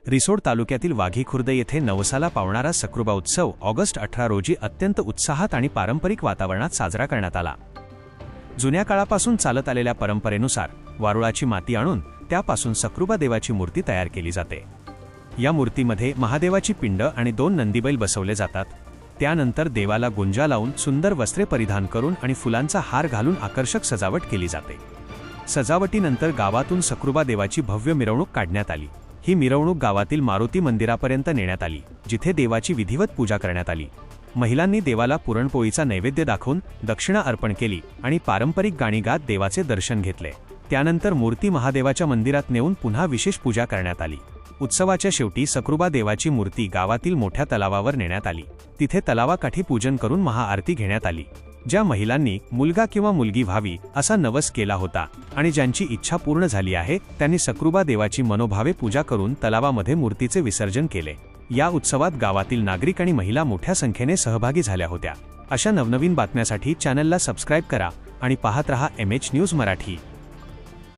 रिसोड तालुक्यातील वाघी खुर्द येथे नवसाला पावणारा सक्रुबा उत्सव ऑगस्ट 18 रोजी अत्यंत उत्साहात आणि पारंपरिक वातावरणात साजरा करण्यात आला। जुन्या काळापासून चालत आलेल्या परंपरेनुसार वारुळाची माती आणून त्यापासून सक्रुबा देवाची मूर्ती तयार केली जाते। या मूर्तीमध्ये महादेवाची पिंड आणि 2 नंदीबैल बसवले जातात। त्यानंतर देवाला गुंजा लावून सुंदर वस्त्रे परिधान करून आणि फुलांचा हार घालून आकर्षक सजावट केली जाते। सजावटीनंतर गावातून सक्रुबा देवाची भव्य मिरवणूक काढण्यात आली। ही मिरवणूक गावातील मारुती मंदिरापर्यंत नेण्यात आली, जिथे देवाची विधिवत पूजा करण्यात आली। महिलांनी देवाला पुरणपोळीचा नैवेद्य दाखवून दक्षिणा अर्पण केली आणि पारंपरिक गाणी गात देवाचे दर्शन घेतले। त्यानंतर मूर्ती महादेवाच्या मंदिरात नेऊन पुन्हा विशेष पूजा करण्यात आली। उत्सवाच्या शेवटी सक्रुबा देवाची मूर्ती गावातील मोठ्या तलावावर नेण्यात आली। तिथे तलावाकाठी पूजन करून महाआरती घेण्यात आली। ज्या महिलांनी मुलगा किंवा मुलगी व्हावी असा नवस केला होता आणि ज्यांची इच्छा पूर्ण झाली आहे त्यांनी सक्रुबा देवाची मनोभावे पूजा करून तलावामध्ये मूर्तीचे विसर्जन केले। या उत्सवात गावातील नागरिक आणि महिला मोठ्या संख्येने सहभागी झाल्या होत्या। अशा नवनवीन बातम्यांसाठी चॅनलला सबस्क्राइब करा आणि पाहत रहा MH न्यूज मराठी।